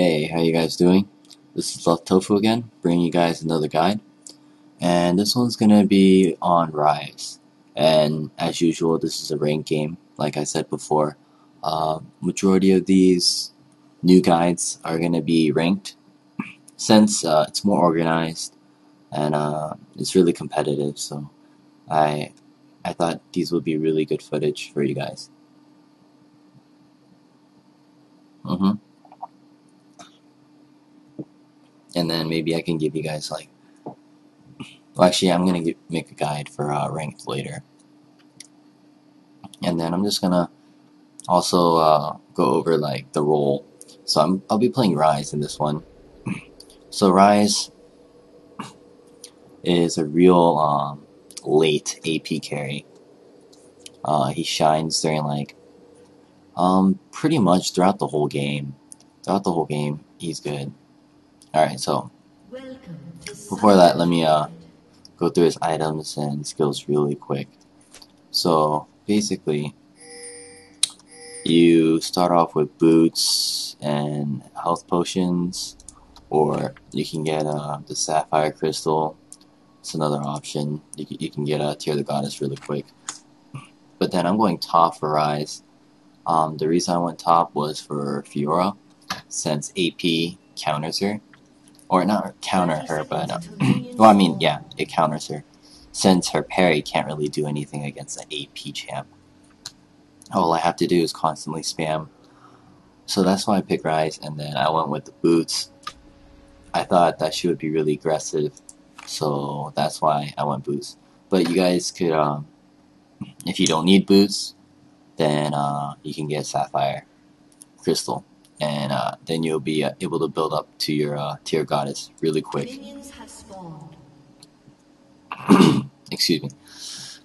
Hey, how you guys doing? This is Love Tofu again, bringing you guys another guide. And this one's gonna be on Ryze. And as usual, this is a ranked game, like I said before. Majority of these new guides are gonna be ranked, since it's more organized and it's really competitive. So I thought these would be really good footage for you guys. And then maybe I can give you guys like. Well, actually, I'm gonna make a guide for ranked later, and then I'm just gonna also go over like the role. So I'll be playing Ryze in this one. So Ryze is a real late AP carry. He shines during like pretty much throughout the whole game. Throughout the whole game, he's good. All right, so before that, let me go through his items and skills really quick. So basically, you start off with boots and health potions, or you can get the Sapphire crystal. It's another option. You can get Tear the Goddess really quick. But then I'm going top for Ryze. The reason I went top was for Fiora, since AP counters her. Or not counter her, but well, I mean, yeah, it counters her, since her parry can't really do anything against an AP champ. All I have to do is constantly spam. So that's why I picked Ryze, and then I went with the boots. I thought that she would be really aggressive, so that's why I went boots. But you guys could, if you don't need boots, then you can get Sapphire crystal, and then you'll be able to build up to your Tear Goddess really quick. Excuse me.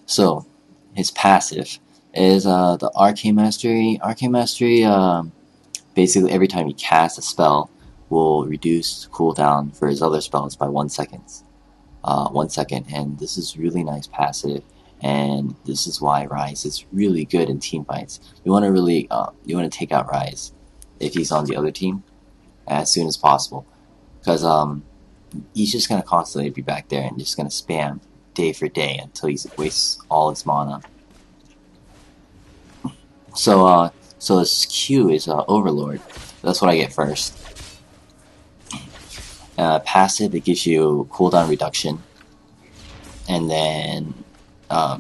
So his passive is the Arcane Mastery. Arcane Mastery, basically every time he casts a spell, will reduce cooldown for his other spells by 1 second. 1 second, and this is really nice passive, and this is why Ryze is really good in team fights. You want to really, you want to take out Ryze if he's on the other team as soon as possible, because he's just gonna constantly be back there and just gonna spam day for day until he wastes all his mana. So his Q is Overlord. That's what I get first. Passive, it gives you cooldown reduction, and then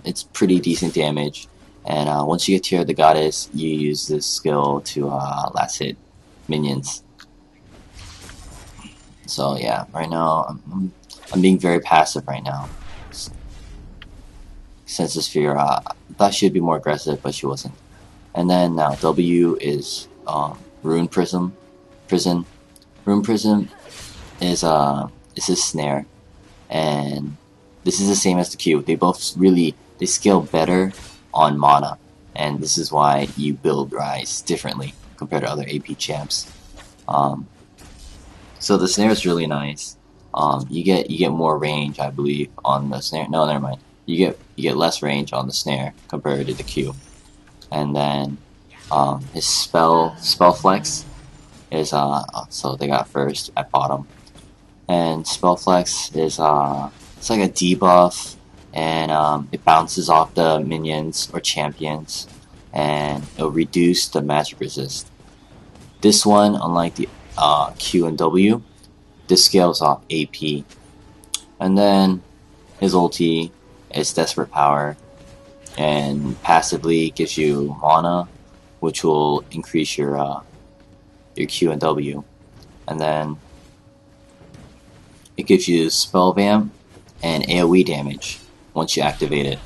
it's pretty decent damage. And once you get Tear the Goddess, you use this skill to last hit minions. So yeah, right now I'm being very passive right now. Since this fear, I thought she'd be more aggressive, but she wasn't. And then now W is Rune Prism. Rune Prism is his snare, and this is the same as the Q. They both they scale better on mana, and this is why you build Ryze differently compared to other AP champs. So the snare is really nice. You get more range, I believe, on the snare. No, never mind. You get less range on the snare compared to the Q. And then his spell flex is so they got first at bottom. And spell flex is it's like a debuff, and it bounces off the minions or champions, and it'll reduce the magic resist. This one, unlike the Q and W, this scales off AP. And then his ulti is Desperate Power, and passively gives you mana, which will increase your Q and W. And then it gives you Spell Vamp and AoE damage once you activate it.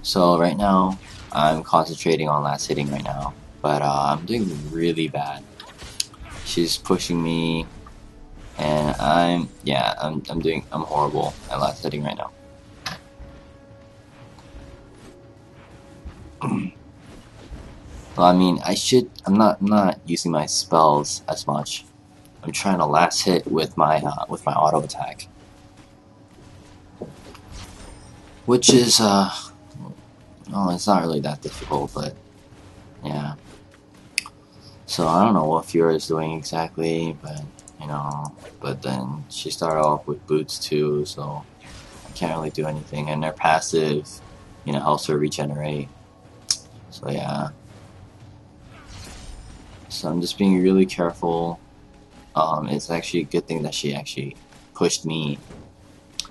So right now, I'm concentrating on last hitting right now, but I'm doing really bad. She's pushing me, and I'm horrible at last hitting right now. Well, I mean, I'm not using my spells as much. I'm trying to last hit with my auto attack, which is it's not really that difficult, but yeah. So I don't know what Fiora is doing exactly, but you know, but then she started off with boots too, so I can't really do anything. And their passive, you know, helps her regenerate. So yeah. So I'm just being really careful. It's actually a good thing that she actually pushed me,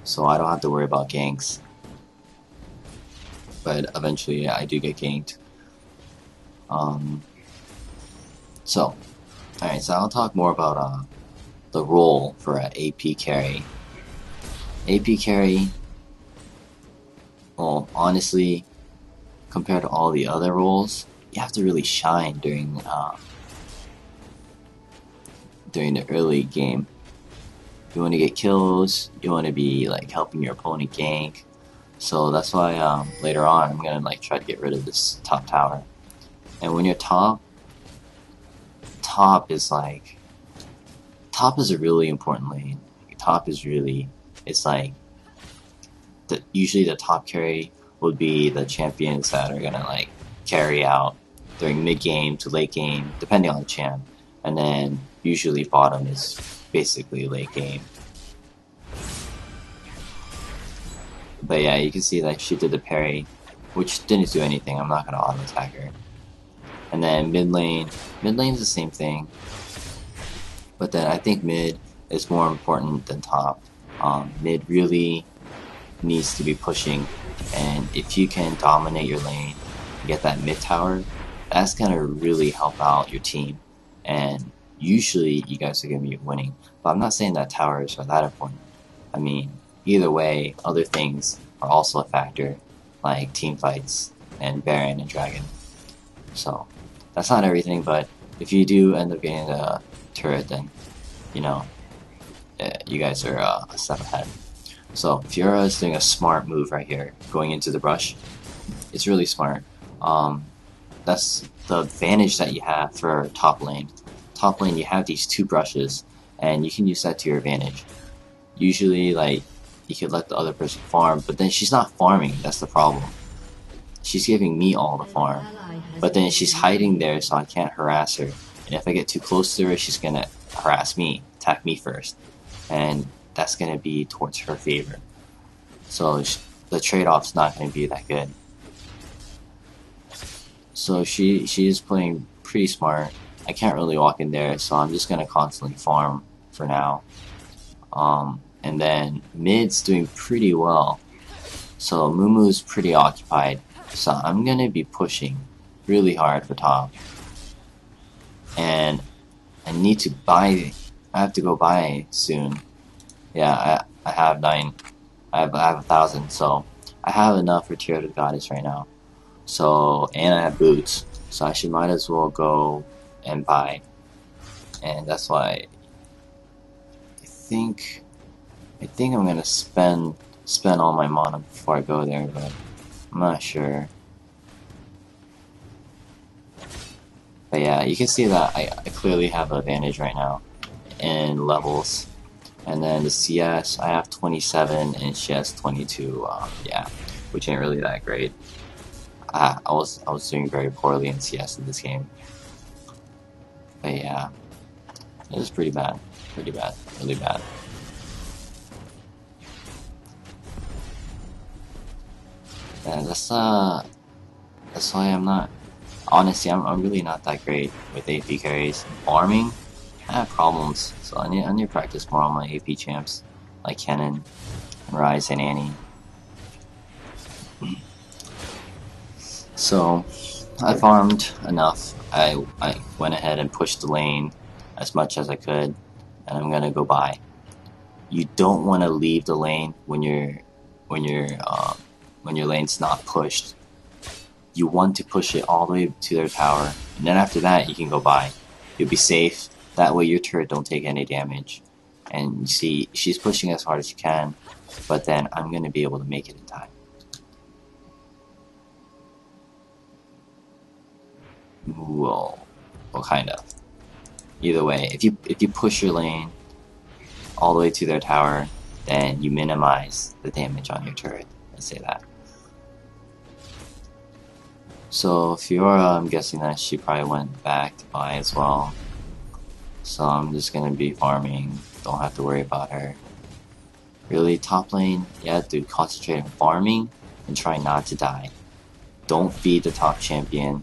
so I don't have to worry about ganks. But eventually, I do get ganked. So, alright, so I'll talk more about the role for an AP carry. AP carry, well, honestly, compared to all the other roles, you have to really shine during the early game. You want to get kills, you want to be like helping your opponent gank. So that's why later on I'm gonna like try to get rid of this top tower. And when you're top is like, top is a really important lane. Top is really, it's like, usually the top carry would be the champions that are gonna like carry out during mid game to late game, depending on the champ. And then usually bottom is basically late game. But yeah, you can see that she did the parry, which didn't do anything. I'm not gonna auto attack her. And then mid lane is the same thing. But then I think mid is more important than top. Mid really needs to be pushing, and if you can dominate your lane, get that mid tower, that's gonna really help out your team. And usually you guys are gonna be winning. But I'm not saying that towers are that important. I mean, either way, other things are also a factor, like team fights and Baron and Dragon. So that's not everything, but if you do end up getting a turret, then you know you guys are a step ahead. So Fiora is doing a smart move right here, going into the brush. It's really smart. That's the advantage that you have for top lane. Top lane, you have these two brushes, and you can use that to your advantage. Usually, like, you could let the other person farm, but then she's not farming, that's the problem. She's giving me all the farm, but then she's hiding there so I can't harass her. And if I get too close to her, she's gonna harass me, attack me first. And that's gonna be towards her favor. So the trade-off's not gonna be that good. So she is playing pretty smart. I can't really walk in there, so I'm just gonna constantly farm for now. And then mid's doing pretty well. So Mumu's pretty occupied. So I'm gonna be pushing really hard for top. And I need to buy, I have to go buy soon. Yeah, I have 9. I have 1,000, so I have enough for Tear of the Goddess right now. So, and I have boots, so I might as well go and buy. And that's why I think I'm gonna spend all my mana before I go there, but I'm not sure. But yeah, you can see that I clearly have an advantage right now in levels. And then the CS, I have 27 and she has 22. Yeah, which ain't really that great. I was doing very poorly in CS in this game. But yeah, it was pretty bad, really bad. And that's why I'm not. Honestly, I'm really not that great with AP carries. Farming, I have problems, so I need to practice more on my AP champs, like Kennen, and Ryze, and Annie. So, I farmed enough. I went ahead and pushed the lane as much as I could, and I'm gonna go buy. You don't want to leave the lane when your lane's not pushed. You want to push it all the way to their tower, and then after that you can go buy. You'll be safe. That way your turret don't take any damage. And you see, she's pushing as hard as she can, but then I'm gonna be able to make it in time. Well, kind of. Either way, if you push your lane all the way to their tower, then you minimize the damage on your turret. Let's say that. So Fiora, I'm guessing that she probably went back to buy as well. So I'm just gonna be farming. Don't have to worry about her. Really, top lane, you have to concentrate on farming and try not to die. Don't be the top champion.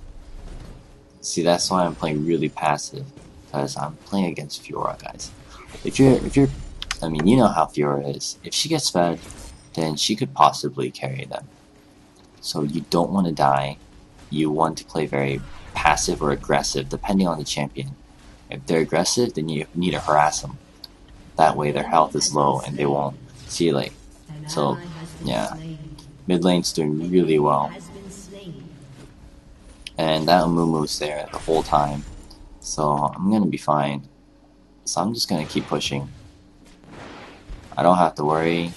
See, that's why I'm playing really passive, because I'm playing against Fiora, guys. If you're, I mean, you know how Fiora is. If she gets fed, then she could possibly carry them. So you don't want to die. You want to play very passive or aggressive, depending on the champion. If they're aggressive, then you need to harass them. That way their health is low and they won't see you late. So, yeah. Mid lane's doing really well. And that Amumu's there the whole time. So I'm gonna be fine. So I'm just gonna keep pushing. I don't have to worry.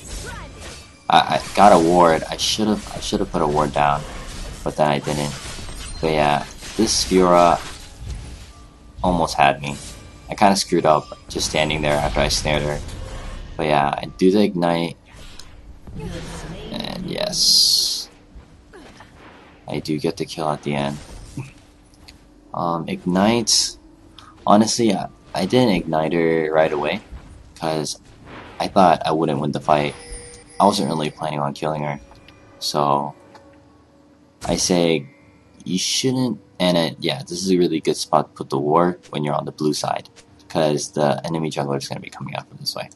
I got a ward. I should have put a ward down, but then I didn't. But yeah, this Fiora almost had me. I kind of screwed up just standing there after I snared her. But yeah, I do the ignite, and yes, I do get the kill at the end. Ignite. Honestly, I didn't ignite her right away because I thought I wouldn't win the fight. I wasn't really planning on killing her, so I say you shouldn't. And yeah, this is a really good spot to put the ward when you're on the blue side, because the enemy jungler is going to be coming out from this way.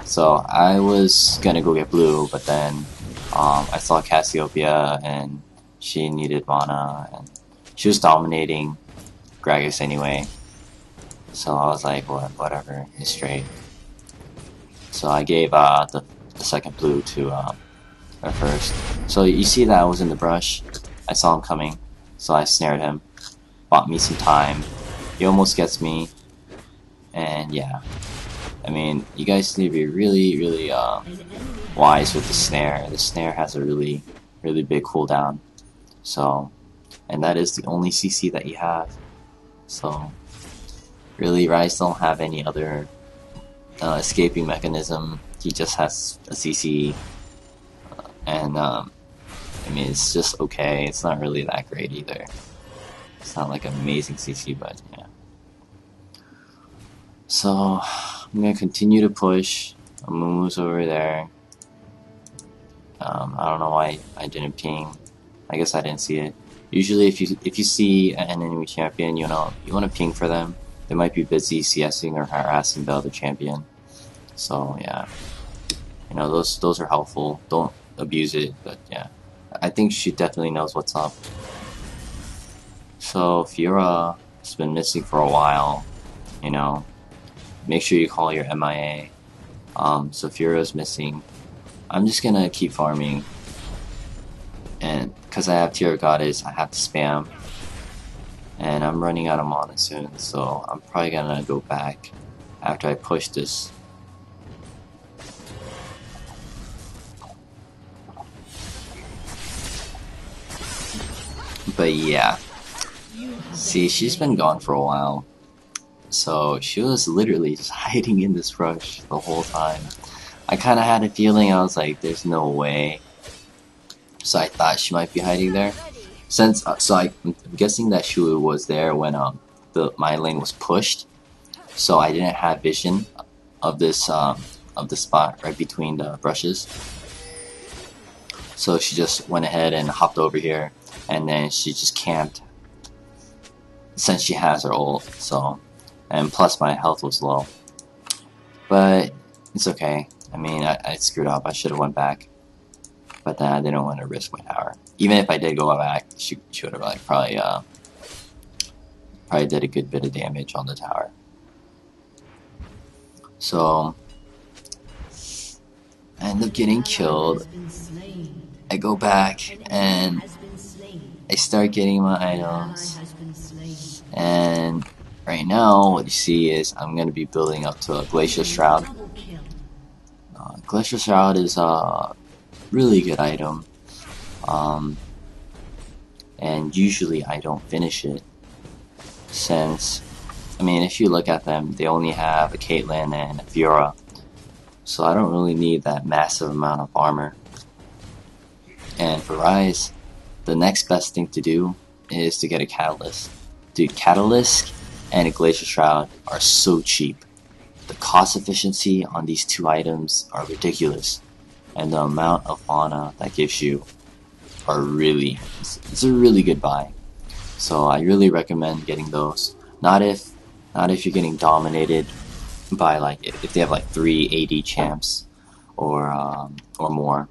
So I was gonna go get blue, but then I saw Cassiopeia and she needed mana, and she was dominating Gragas anyway. So I was like, whatever, it's straight. So I gave the second blue to her first. So you see that I was in the brush. I saw him coming, so I snared him. Bought me some time. He almost gets me, and yeah. I mean, you guys need to be really wise with the snare. The snare has a really big cooldown. So, and that is the only CC that you have. So, really, Ryze don't have any other escaping mechanism. He just has a CC, and I mean, it's just okay. It's not really that great either. It's not like an amazing CC, but yeah. So I'm gonna continue to push. Amumu's over there. I don't know why I didn't ping. I guess I didn't see it. Usually, if you see an enemy champion, you want to ping for them. They might be busy CSing or harassing the other champion. So yeah, those are helpful. Don't abuse it, but yeah, I think she definitely knows what's up. So Fiora has been missing for a while. Make sure you call your MIA. So Fiora's missing. I'm just gonna keep farming, and because I have Tier Goddess, I have to spam, and I'm running out of mana soon, so I'm probably gonna go back after I push this. But yeah, see, she's been gone for a while. So she was literally just hiding in this rush the whole time. I kind of had a feeling, I was like, there's no way. So I thought she might be hiding there. I'm guessing that she was there when my lane was pushed. So I didn't have vision of this spot right between the brushes. So she just went ahead and hopped over here, and then she just camped since she has her ult. So. And plus my health was low. But it's okay. I mean, I screwed up. I should have went back. But then I didn't want to risk my tower. Even if I did go back, she would have probably did a good bit of damage on the tower. So I end up getting killed. I go back and I start getting my items. And right now, what you see is I'm going to be building up to a Glacial Shroud. Glacial Shroud is a really good item, and usually I don't finish it, since, I mean, if you look at them, they only have a Caitlyn and a Fiora, so I don't really need that massive amount of armor. And for Ryze, the next best thing to do is to get a Catalyst. Dude, Catalyst and a Glacial Shroud are so cheap. The cost efficiency on these two items are ridiculous, and the amount of mana that gives you are really, it's a really good buy. So I really recommend getting those. Not if you're getting dominated by like if they have like 3 AD champs or more,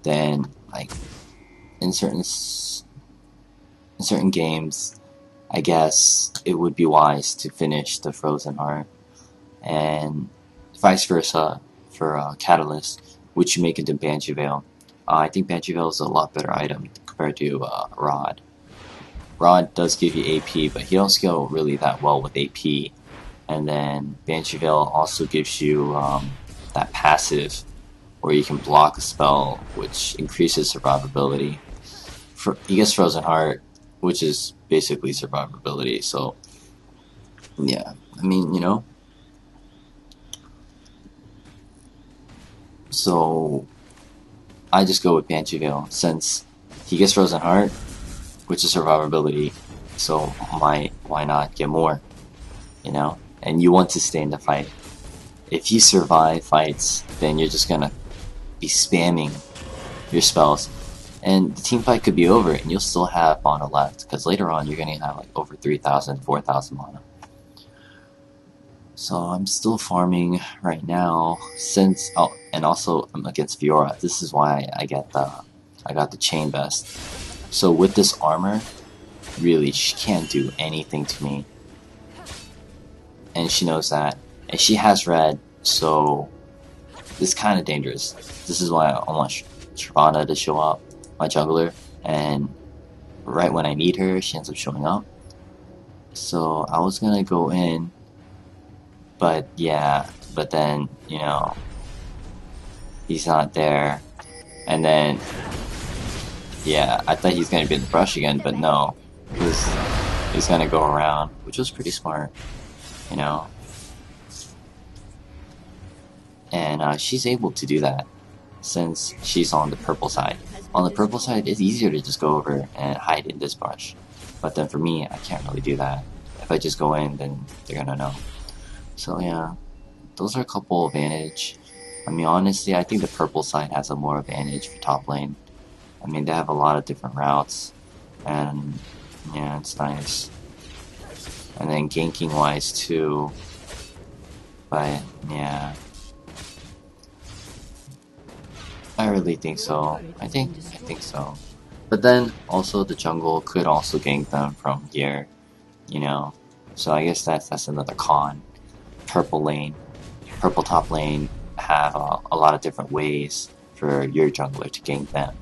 then like in certain games, I guess it would be wise to finish the Frozen Heart, and vice versa for Catalyst, which you make into Banshee Veil. I think Banshee Veil is a lot better item compared to Rod. Rod does give you AP, but he don't scale really that well with AP. And then Banshee Veil also gives you that passive where you can block a spell, which increases survivability. He gets Frozen Heart, which is basically survivability. So yeah, I mean, you know. So I just go with Banshee Veil since he gets Frozen Heart, which is survivability. So why not get more? You know, and you want to stay in the fight. If you survive fights, then you're just gonna be spamming your spells, and the team fight could be over, and you'll still have mana left because later on you're gonna have like over 3,000, 4,000 mana. So I'm still farming right now since and also I'm against Fiora. This is why I got the chain vest. So with this armor, really she can't do anything to me, and she knows that, and she has red, so it's kind of dangerous. This is why I want Shyvana to show up, my jungler, and right when I need her, she ends up showing up. So I was gonna go in, but then, you know, he's not there, and then, yeah, I thought he's gonna be in the brush again, but no, he's gonna go around, which was pretty smart, you know. And she's able to do that since she's on the purple side. On the purple side, it's easier to just go over and hide in this brush, but then for me, I can't really do that. If I just go in, then they're gonna know. So yeah, those are a couple advantage. I mean, honestly, I think the purple side has a more advantage for top lane. I mean, they have a lot of different routes, and yeah, it's nice. And then ganking wise too, but yeah, I really think so. I think so. But then also the jungle could also gank them from here, you know. So I guess that's another con. Purple top lane have a lot of different ways for your jungler to gank them.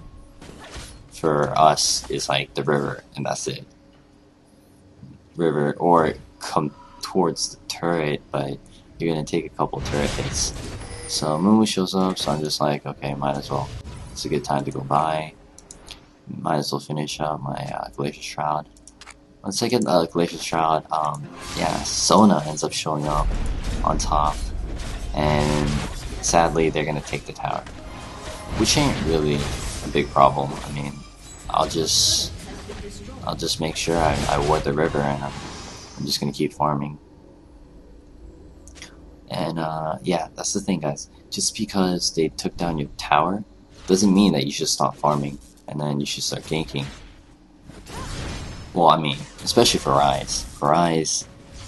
For us, it's like the river, and that's it. River, or come towards the turret, but you're gonna take a couple turret hits. So Moon shows up, so I'm just like, okay, might as well. It's a good time to go by. Might as well finish up my Glacial Shroud. Once I get the Glacial Shroud, yeah, Sona ends up showing up on top, and sadly they're gonna take the tower, which ain't really a big problem. I mean, I'll just make sure I ward the river, and I'm just gonna keep farming. And yeah, that's the thing, guys. Just because they took down your tower doesn't mean that you should stop farming and then you should start ganking. Well, I mean, especially for Ryze. For Ryze,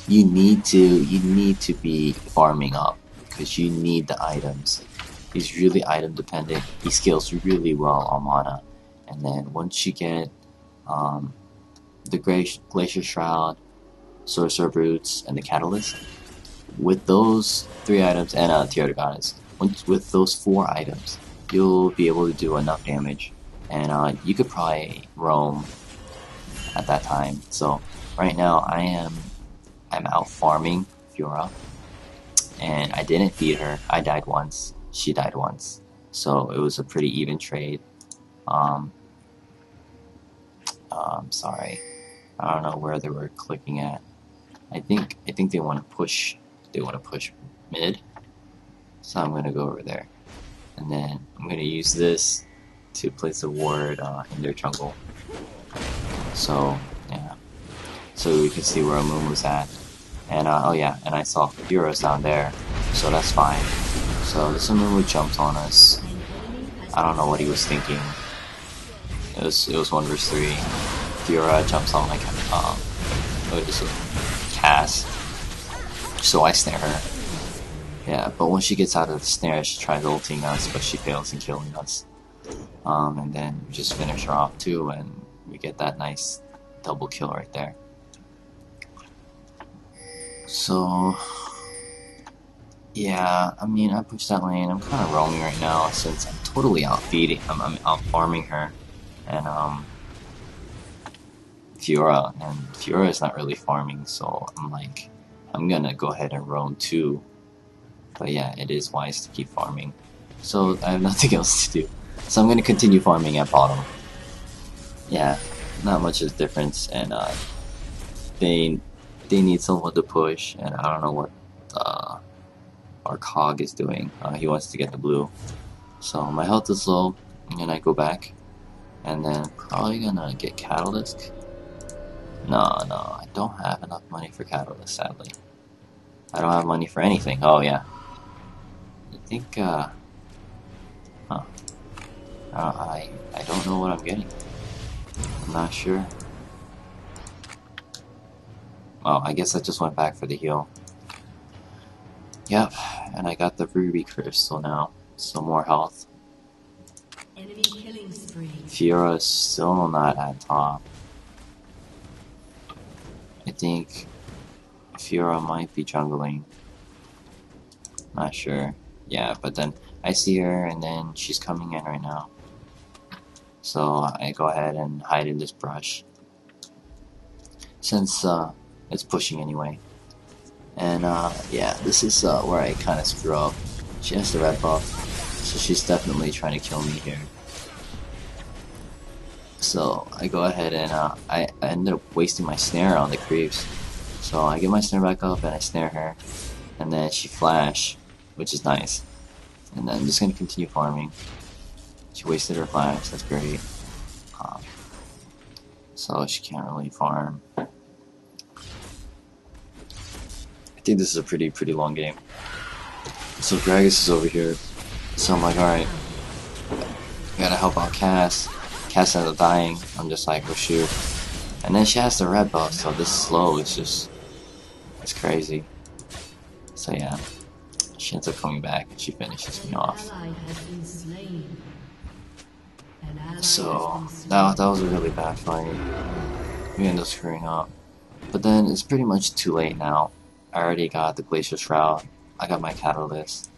you need to be farming up because you need the items. He's really item dependent. He scales really well on mana, and then once you get the Glacial Shroud, Sorcerer Roots, and the Catalyst, with those 3 items and Tier Goddess, with those 4 items, you'll be able to do enough damage, and you could probably roam at that time. So right now I'm out farming Fiora, and I didn't feed her. I died once, she died once, so it was a pretty even trade. Sorry, I don't know where they were clicking at. I think they want to push. They want to push mid, so I'm gonna go over there, and then I'm gonna use this to place a ward in their jungle. So so we could see where Moon was at. And oh yeah, and I saw Fiora's down there, so that's fine. So this Moon jumped on us. I don't know what he was thinking. It was 1 vs 3. Fiora jumps on my just a cast, so I snare her. Yeah, but when she gets out of the snare, she tries ulting us, but she fails in killing us. And then we just finish her off too, and we get that nice double kill right there. So yeah, I mean, I pushed that lane. I'm kind of roaming right now since I'm totally out feeding. I'm out farming her, and Fiora is not really farming, so I'm like, I'm gonna go ahead and roam too. But yeah, it is wise to keep farming. So I have nothing else to do, so I'm gonna continue farming at bottom. Yeah, not much of a difference, and they need someone to push, and I don't know what our cog is doing. He wants to get the blue, so my health is low, and I go back, and then probably gonna get Catalyst. No, I don't have enough money for Catalyst, sadly. I don't have money for anything. Oh yeah, I think I don't know what I'm getting. I'm not sure. Oh, I guess I just went back for the heal. Yep, and I got the Ruby Crystal now, so more health. Enemy killing spree. Fiora is still not at top. I think Fiora might be jungling. Not sure. Yeah, but then I see her and then she's coming in right now. So I go ahead and hide in this brush. Since it's pushing anyway. And yeah, this is where I kind of screw up. She has the red buff, so she's definitely trying to kill me here. So I go ahead and I ended up wasting my snare on the creeps. So I get my snare back up and I snare her, and then she flash, which is nice. And then I'm just gonna continue farming. She wasted her flash, that's great. So she can't really farm. I think this is a pretty long game. So Gragas is over here. So I'm like, alright, gotta help out Cass. Cass ends up dying. I'm just like, oh shoot. And then she has the red buff, so this slow is just, it's crazy. So yeah, she ends up coming back and she finishes me off. So that was a really bad fight. We end up screwing up. But then it's pretty much too late now. I already got the Glacial Shroud. I got my Catalyst.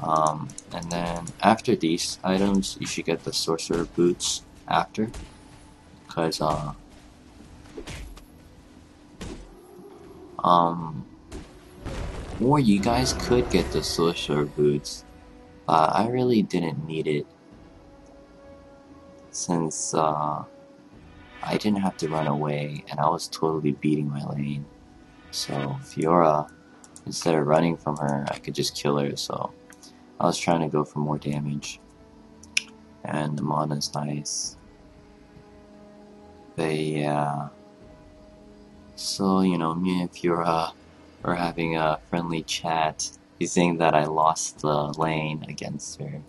And then after these items, you should get the Sorcerer boots after. Because, or you guys could get the Sorcerer boots. I really didn't need it. Since, I didn't have to run away, and I was totally beating my lane. So Fiora, instead of running from her, I could just kill her, so I was trying to go for more damage. And the mana's nice. But yeah. So, you know, me and Fiora were having a friendly chat. He's saying that I lost the lane against her.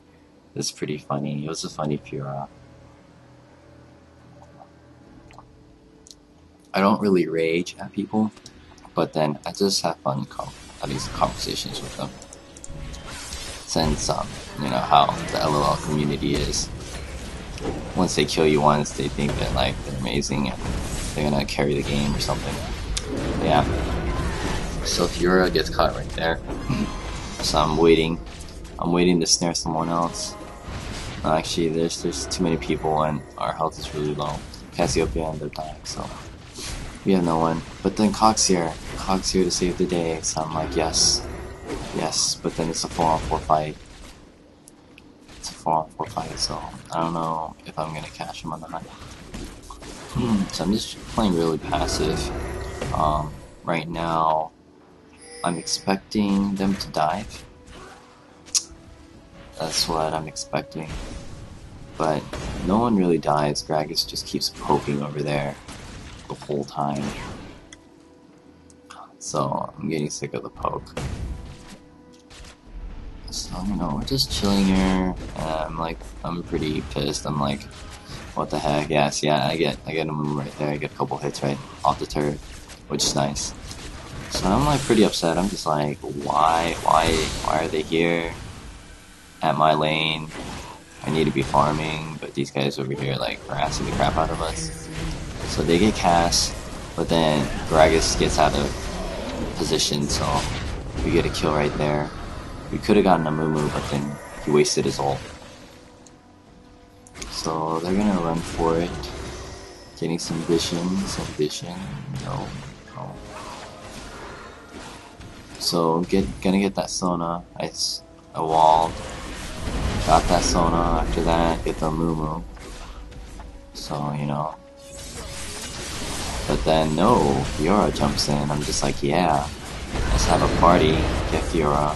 It's pretty funny. It was a funny Fiora. I don't really rage at people, but then I just have fun at least conversations with them. Since you know how the LOL community is. Once they kill you once, they think that like they're amazing and they're gonna carry the game or something. But yeah. So Fiora gets caught right there. So I'm waiting to snare someone else. Actually, there's too many people and our health is really low. Cassiopeia ended up dying, so we have no one. But then Cox here to save the day, so I'm like, yes, but then it's a 4-on-4 fight. It's a 4-on-4 fight, so I don't know if I'm gonna catch him on the hunt. So I'm just playing really passive. Right now, I'm expecting them to dive. That's what I'm expecting. But no one really dies. Gragas just keeps poking over there the whole time. so I'm getting sick of the poke. So, you know, we're just chilling here, and I'm pretty pissed. I'm like, what the heck? Yes, yeah, I get a move right there. I get a couple hits right off the turret, which is nice. So I'm like pretty upset. I'm just like, why are they here at my lane? I need to be farming, but these guys over here like harassing the crap out of us. So they get cast, but then Gragas gets out of position, so we get a kill right there. We could have gotten a Mumu, but then he wasted his ult. So they're gonna run for it. Getting some vision. No. So gonna get that Sona. I walled. Got that Sona. After that, get the Mumu. So, you know. But then no, Fiora jumps in. I'm just like, yeah, let's have a party. Get Fiora.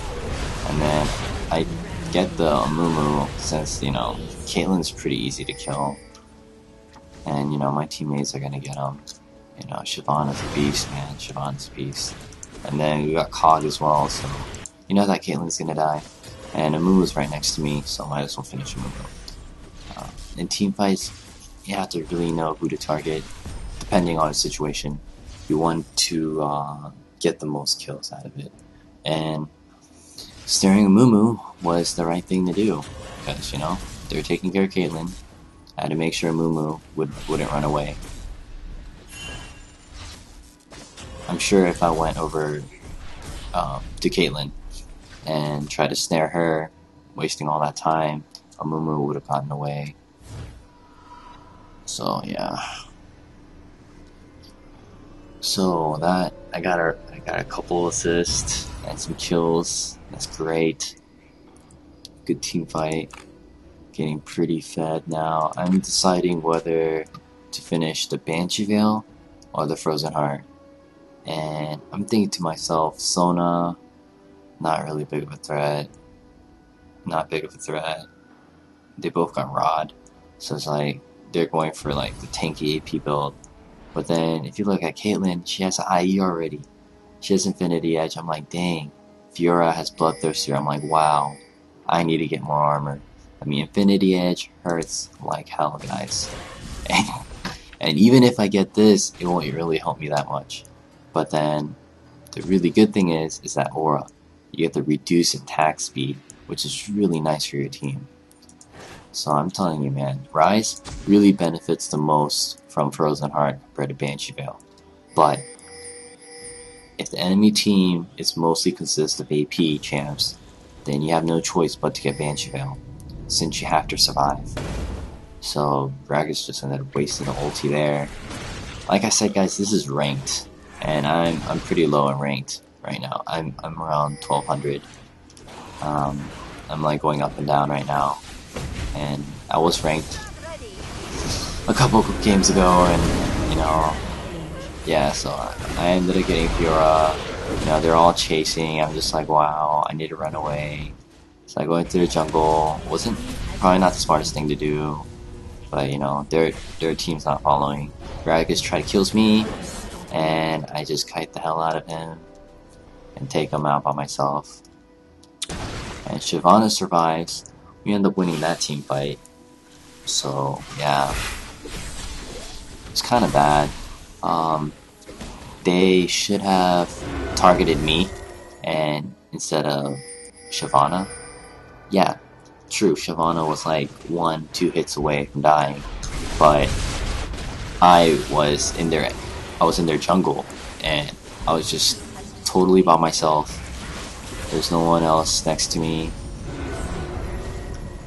And then I get the Mumu since, you know, Caitlyn's pretty easy to kill. And, you know, my teammates are gonna get him. You know, Siobhan is a beast, man. Siobhan's a beast. And then we got Cog as well, so you know that Caitlyn's gonna die. And Amumu's right next to me, so might as well finish Amumu. In team fights, you have to really know who to target, depending on the situation. You want to get the most kills out of it. And steering Amumu was the right thing to do, because, you know, they were taking care of Caitlyn. I had to make sure Mumu wouldn't run away. I'm sure if I went over to Caitlyn and tried to snare her, wasting all that time, Mumu would have gotten away. So yeah. So that I got a couple assists and some kills. That's great. Good team fight. Getting pretty fed now. I'm deciding whether to finish the Banshee Veil or the Frozen Heart. And I'm thinking to myself, Sona, not really big of a threat. Not big of a threat. They both got Rod. So it's like, they're going for like the tanky AP build. But then, if you look at Caitlyn, she has an IE already. She has Infinity Edge. I'm like, dang. Fiora has Bloodthirster. I'm like, wow. I need to get more armor. I mean, Infinity Edge hurts like hell, guys. And even if I get this, it won't really help me that much. But then, the really good thing is that aura. You get the reduced attack speed, which is really nice for your team. So I'm telling you, man, Ryze really benefits the most from Frozen Heart compared to Banshee Veil. But if the enemy team is mostly consists of AP champs, then you have no choice but to get Banshee Veil, since you have to survive. So Gragas just ended up wasting the ulti there. Like I said, guys, this is ranked, and I'm pretty low in ranked right now. I'm around 1200. I'm like going up and down right now, and I was ranked a couple games ago, and you know, yeah. So I ended up getting Fiora. You know, they're all chasing. I'm just like, wow, I need to run away. So I go into the jungle. Wasn't probably not the smartest thing to do, but you know, their team's not following. Gragas try to kills me, and I just kite the hell out of him and take him out by myself. And Shyvana survives. We end up winning that team fight. So yeah, it's kind of bad. They should have targeted me, and instead of Shyvana. Yeah, true. Shyvana was like 1-2 hits away from dying, but I was in their jungle, and I was just totally by myself. There's no one else next to me,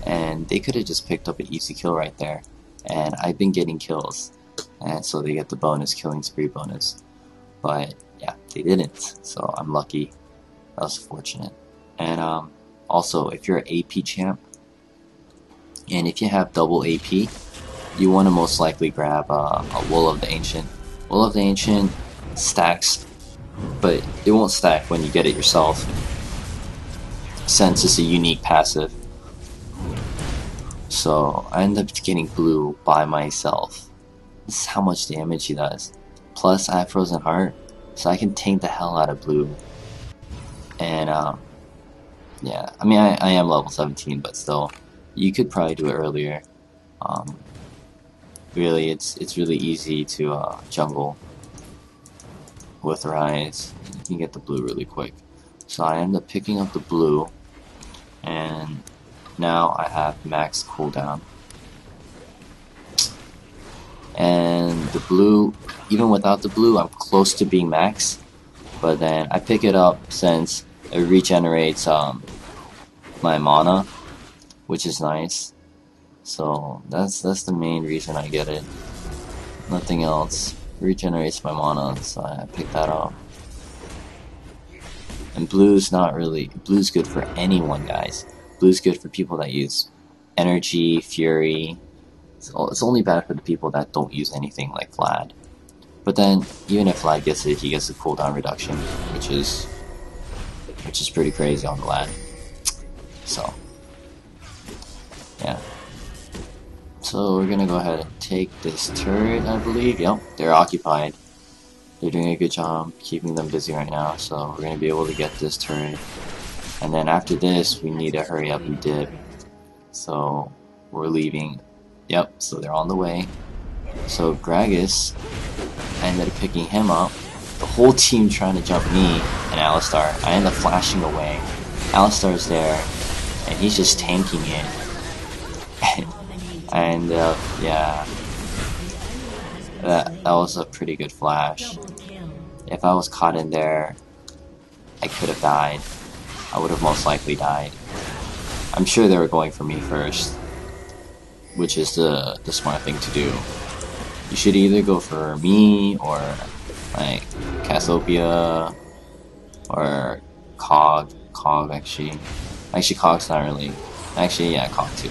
and they could have just picked up an easy kill right there. And I've been getting kills, and so they get the bonus killing spree bonus. But yeah, they didn't, so I'm lucky. That was fortunate. And also, if you're an AP champ, and if you have double AP, you want to most likely grab a Wool of the Ancient. Wool of the Ancient stacks, but it won't stack when you get it yourself, since it's a unique passive. So I end up getting blue by myself. This is how much damage he does. Plus I have Frozen Heart, So I can tank the hell out of blue. And yeah, I mean I am level 17, but still, you could probably do it earlier. Really, it's really easy to jungle with Ryze. You can get the blue really quick. So I end up picking up the blue, and now I have max cooldown. And the blue, even without the blue, I'm close to being max. But then I pick it up since it regenerates my mana, which is nice. So that's the main reason I get it. Nothing else. Regenerates my mana, so I pick that up. And blue's not really. Blue's good for anyone, guys. Blue's good for people that use energy, fury. It's only bad for the people that don't use anything like Vlad. But then, even if Vlad gets it, he gets a cooldown reduction, which is pretty crazy on Vlad. So, yeah. So we're gonna go ahead and take this turret, I believe. Yep, they're occupied. They're doing a good job keeping them busy right now, so we're gonna be able to get this turret. And then after this, we need to hurry up and dip. So we're leaving. Yep, so they're on the way. So Gragas, I ended up picking him up. The whole team trying to jump me and Alistar. I end up flashing away. Alistar's there, and he's just tanking it. And yeah, that was a pretty good flash. If I was caught in there, I could have died. I would have most likely died. I'm sure they were going for me first, which is the smart thing to do. You should either go for me or like Cassiopeia or Cog actually. Actually, Cog's not really. Actually, yeah, Cog too.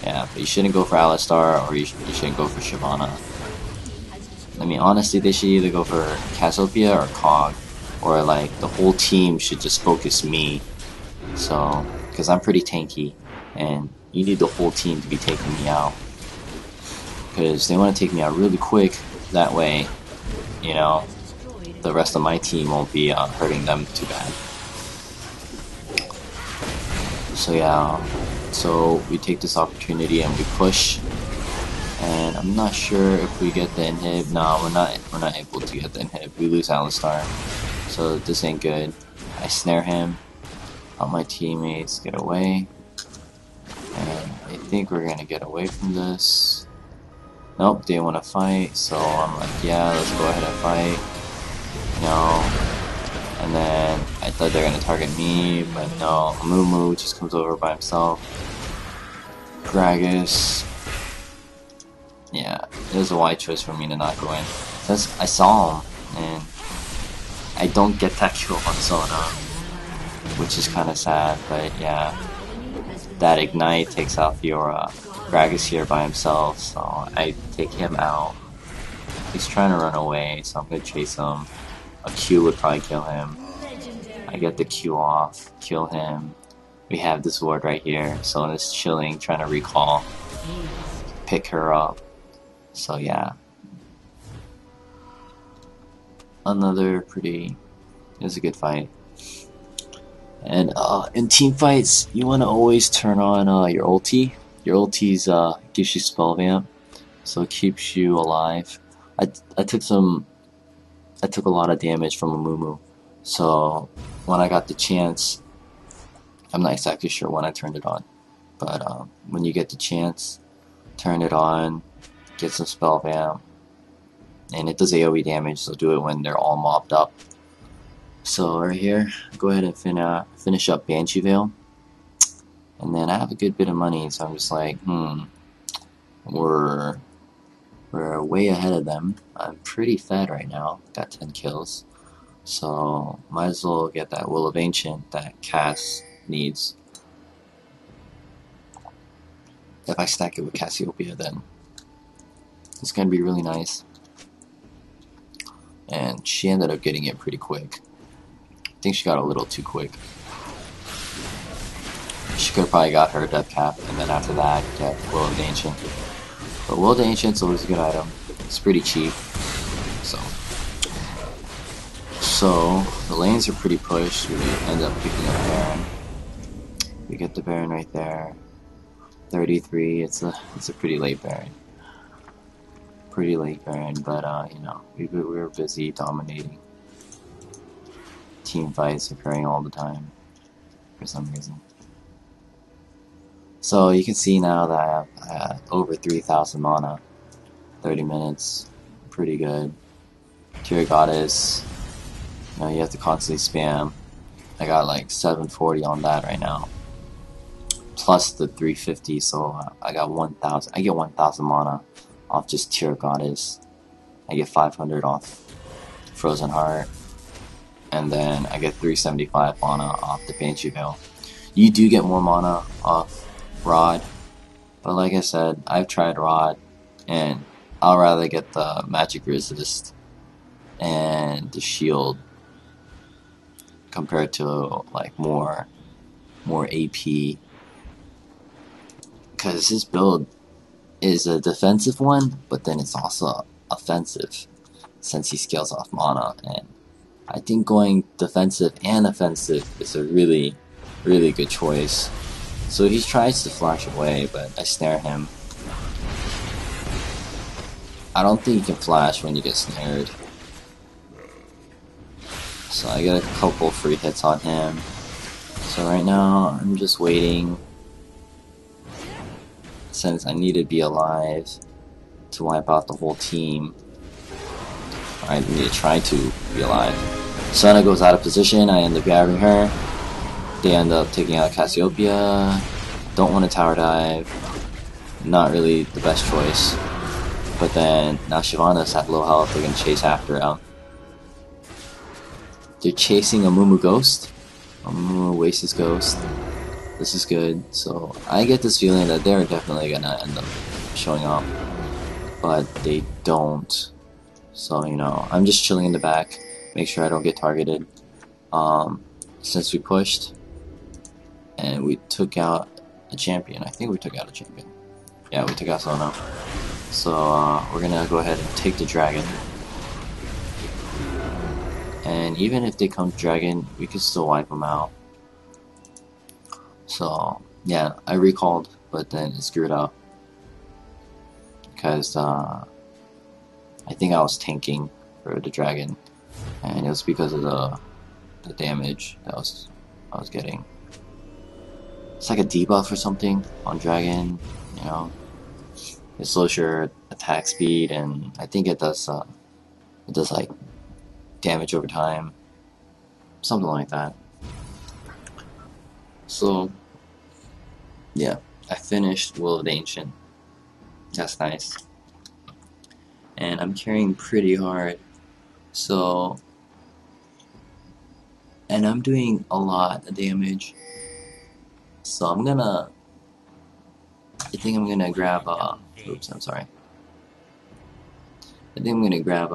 Yeah, but you shouldn't go for Alistar or you shouldn't go for Shyvana. I mean, honestly, they should either go for Cassiopeia or Cog, or like the whole team should just focus me. So, because I'm pretty tanky, and you need the whole team to be taking me out. Because they want to take me out really quick, that way, you know, the rest of my team won't be hurting them too bad. So yeah, so we take this opportunity and we push. And I'm not sure if we get the inhib. No, we're not able to get the inhib. We lose Alistar, so this ain't good. I snare him. All my teammates get away, and I think we're gonna get away from this. Nope, they want to fight, so I'm like, yeah, let's go ahead and fight. No, and then I thought they're gonna target me, but no. Mumu just comes over by himself. Gragas. Yeah, it was a wise choice for me to not go in. Because I saw him, and I don't get that kill on Sona, which is kind of sad, but yeah. That Ignite takes out Fiora. Gragas here by himself, so I take him out. He's trying to run away, so I'm gonna chase him. A Q would probably kill him. I get the Q off, kill him. We have this ward right here, Sona's chilling, trying to recall. Pick her up. So yeah, it was a good fight. And in team fights, you want to always turn on your ulti. Your ulti's gives you spell vamp, so it keeps you alive. I took a lot of damage from a Mumu, so when I got the chance, I'm not exactly sure when I turned it on, but when you get the chance, turn it on. Get some spell vamp, and it does AoE damage, so do it when they're all mobbed up. So right here, go ahead and finish up Banshee Veil, and then I have a good bit of money, so I'm just like, we're way ahead of them. I'm pretty fed right now, got 10 kills, so might as well get that Will of Ancient that Cass needs. If I stack it with Cassiopeia, then it's gonna be really nice. And she ended up getting it pretty quick. I think she got a little too quick. She could have probably got her death cap, and then after that, get Will of the Ancient. But Will of the Ancient's always a good item. It's pretty cheap. So So the lanes are pretty pushed. We end up picking up Baron. We get the Baron right there. 33. It's a pretty late Baron. Pretty late Baron, but you know, we were busy dominating. Team fights occurring all the time for some reason. So you can see now that I have over 3,000 mana. 30 minutes, pretty good. Tier Goddess, you know, you have to constantly spam. I got like 740 on that right now, plus the 350. So I got 1,000. I get 1,000 mana off just Tier Goddess. I get 500 off Frozen Heart, and then I get 375 mana off the Banshee Veil. You do get more mana off Rod, but like I said, I've tried Rod, and I'll rather get the magic resist and the shield compared to like more AP, because his build is a defensive one, but then it's also offensive since he scales off mana, and I think going defensive and offensive is a really good choice. So he tries to flash away, but I snare him. I don't think you can flash when you get snared. So I get a couple free hits on him. So right now I'm just waiting, since I need to be alive to wipe out the whole team. I need to try to be alive. Senna goes out of position, I end up grabbing her. They end up taking out Cassiopeia. Don't want to tower dive. Not really the best choice. But then now Shyvana's at low health, they're gonna chase after her. They're chasing a Mumu Ghost. A Mumu Oasis Ghost. This is good. So I get this feeling that they're definitely gonna end up showing up. But they don't. So, you know, I'm just chilling in the back. Make sure I don't get targeted. Since we pushed and we took out a champion. I think we took out a champion. Yeah, we took out Sono. So we're gonna go ahead and take the dragon. And even if they come dragon, we can still wipe them out. So yeah, I recalled, but then it screwed up because I think I was tanking for the dragon, and it was because of the damage that I was getting. It's like a debuff or something on dragon, you know. It slows your attack speed, and I think it does like damage over time, something like that. So yeah, I finished Will of the Ancient. That's nice. And I'm carrying pretty hard. So, and I'm doing a lot of damage. So I think I'm gonna grab oops, I'm sorry. I think I'm gonna grab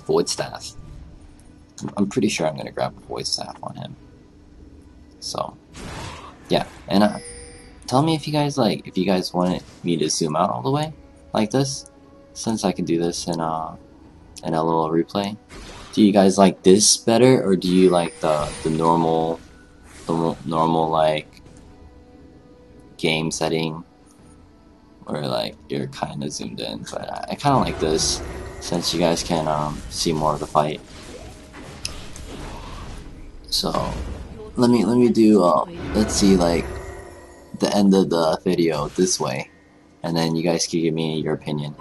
Void Staff. I'm pretty sure I'm gonna grab a Void Staff on him. So, yeah, and tell me if you guys wanted me to zoom out all the way like this, since I can do this in a little replay. Do you guys like this better, or do you like the normal like game setting, where like you're kind of zoomed in? But I kind of like this, since you guys can see more of the fight. So let me do let's see, like the end of the video this way, and then you guys can give me your opinion.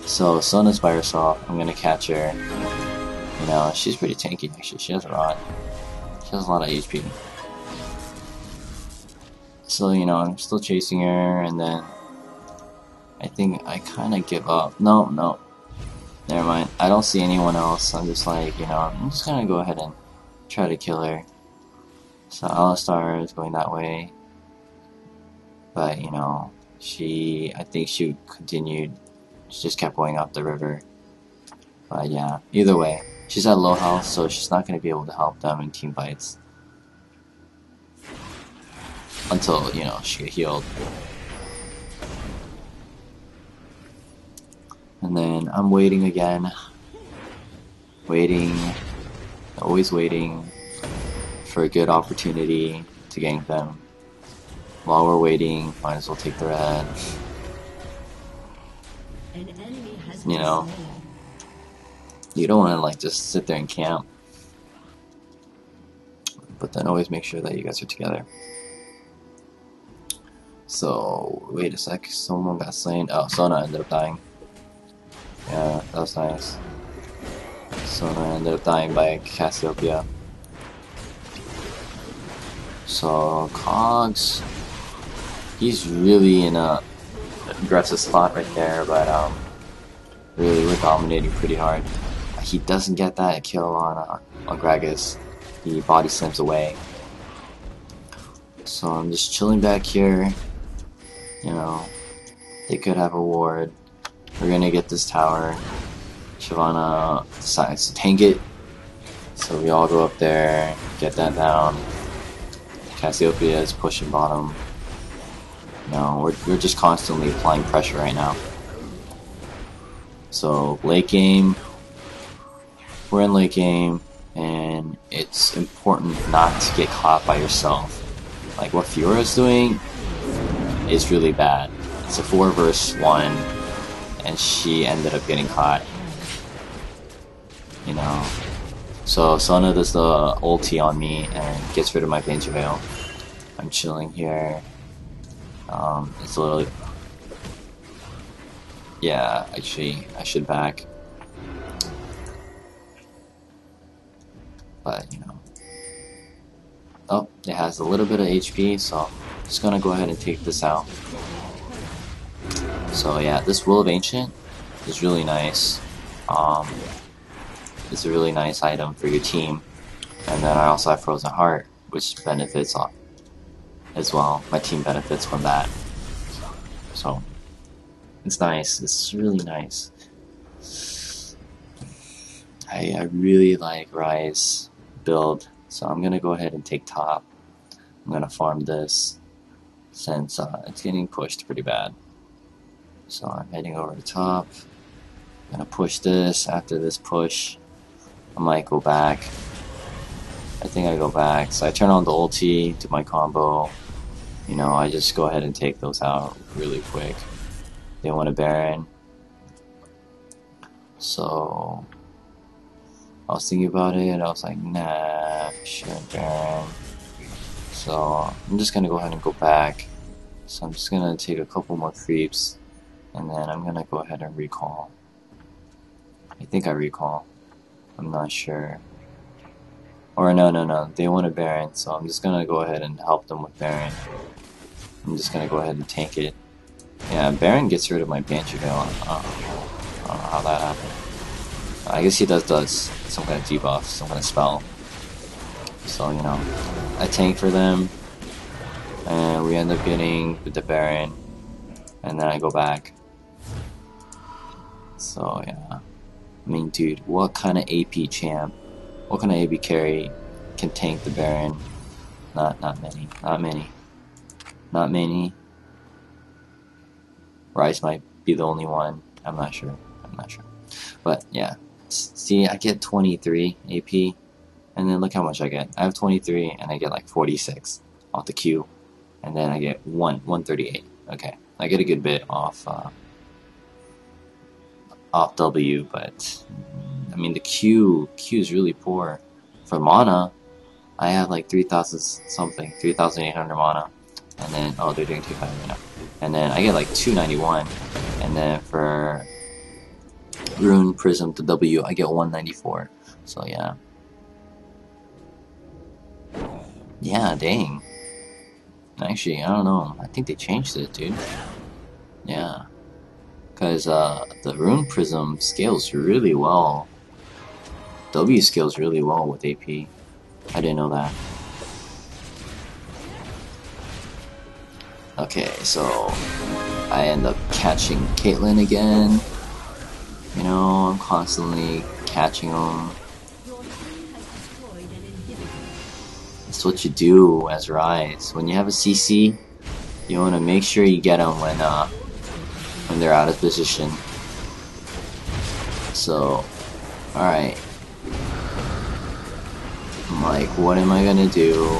So Sona's by herself. I'm gonna catch her. You know, she's pretty tanky actually. She has a rod. She has a lot of HP. So, you know, I'm still chasing her, and then I think I kind of give up. No, never mind. I don't see anyone else. I'm just like, you know, I'm just gonna go ahead and try to kill her. So Alistar is going that way, but you know, I think she continued. She just kept going up the river. But yeah, either way, she's at low health, so she's not going to be able to help them in team fights until, you know, she get healed. And then I'm waiting again. Waiting. Always waiting for a good opportunity to gank them. While we're waiting, might as well take the red. An enemy has You been know, slain. you don't want to like just sit there and camp. But then always make sure that you guys are together. So, wait a sec, someone got slain. Oh, Sona ended up dying. Yeah, that was nice. Sona ended up dying by Cassiopeia. So, Cogs, he's really in a aggressive spot right there, but really we're dominating pretty hard. He doesn't get that kill on Gragas. He body slams away. So I'm just chilling back here. You know, they could have a ward. We're gonna get this tower. Shyvana decides to tank it. So we all go up there, get that down. Cassiopeia is pushing bottom. No, we're just constantly applying pressure right now. So late game, we're in late game, and it's important not to get caught by yourself. Like what Fiora's doing is really bad. It's a 4 versus 1, and she ended up getting caught. You know, so Sona does the ulti on me and gets rid of my Banshee Veil. I'm chilling here. It's a little. Yeah, actually, I should back. But, you know. Oh, it has a little bit of HP, so I'm just gonna go ahead and take this out. So, yeah, this Will of Ancient is really nice. It's a really nice item for your team. And then I also have Frozen Heart, which benefits off as well. My team benefits from that. So, it's nice. It's really nice. I really like Ryze build, so I'm gonna go ahead and take top. I'm gonna farm this since it's getting pushed pretty bad. So I'm heading over to top. I'm gonna push this. After this push, I might go back. I think I go back. So I turn on the ulti, do my combo. You know, I just go ahead and take those out really quick. They want a Baron. So I was thinking about it. I was like, nah, sure, Baron. So I'm just gonna go ahead and go back. So I'm just gonna take a couple more creeps, and then I'm gonna go ahead and recall. I think I recall. I'm not sure. Or no. They want a Baron, so I'm just gonna go ahead and help them with Baron. I'm just gonna go ahead and tank it. Yeah, Baron gets rid of my Banshee Veil. I don't know how that happened. I guess he does some kind of debuff, some kind of spell. So, you know, I tank for them, and we end up getting with the Baron, and then I go back. So, yeah. I mean, dude, what kind of AP champ, what kind of AP carry can tank the Baron? Not many. Ryze might be the only one. I'm not sure. But, yeah. See, I get 23 AP, and then look how much I get. I have 23, and I get like 46 off the Q, and then I get 138. Okay, I get a good bit off W, but I mean the Q is really poor. For mana, I have like 3,000 something, 3,800 mana, and then oh they're doing 200 right now, and then I get like 291, and then for Rune Prism to W, I get 194. So yeah. Yeah, dang. Actually, I don't know. I think they changed it, dude. Yeah. Because the Rune Prism scales really well. W scales really well with AP. I didn't know that. Okay, so I end up catching Caitlyn again. You know, I'm constantly catching them. That's what you do as Ryze. When you have a CC, you want to make sure you get them when they're out of position. So, alright. I'm like, what am I gonna do?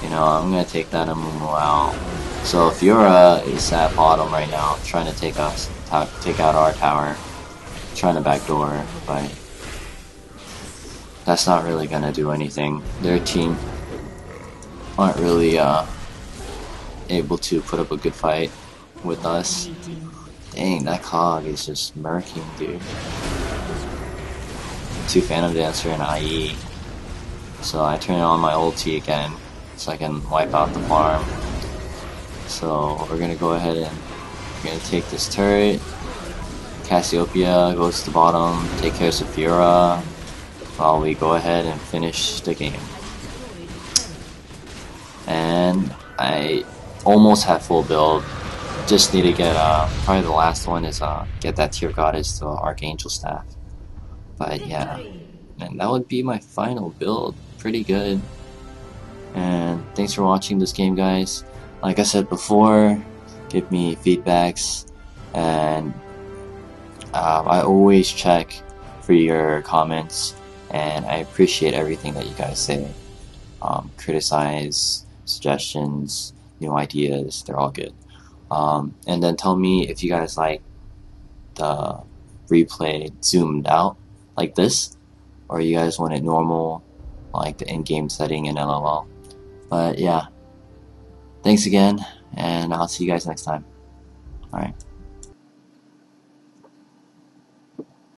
You know, I'm gonna take that Amumu out. So Fiora is at bottom right now, trying to take out our tower, trying to backdoor, but that's not really gonna do anything. Their team aren't really able to put up a good fight with us. Dang, that cog is just murking, dude. 2 Phantom Dancer and IE. So I turn on my ulti again, so I can wipe out the farm. So we're gonna go ahead and we're gonna take this turret. Cassiopeia goes to the bottom, take care of Sapphire, while we go ahead and finish the game. And I almost have full build. Just need to get probably the last one is get that tier goddess to Archangel staff. But yeah, and that would be my final build. Pretty good. And thanks for watching this game, guys. Like I said before, give me feedbacks, and I always check for your comments, and I appreciate everything that you guys say. Criticize, suggestions, new ideas, they're all good. And then tell me if you guys like the replay zoomed out like this, or you guys want it normal, like the in-game setting in LOL. But yeah, thanks again, and I'll see you guys next time. Alright.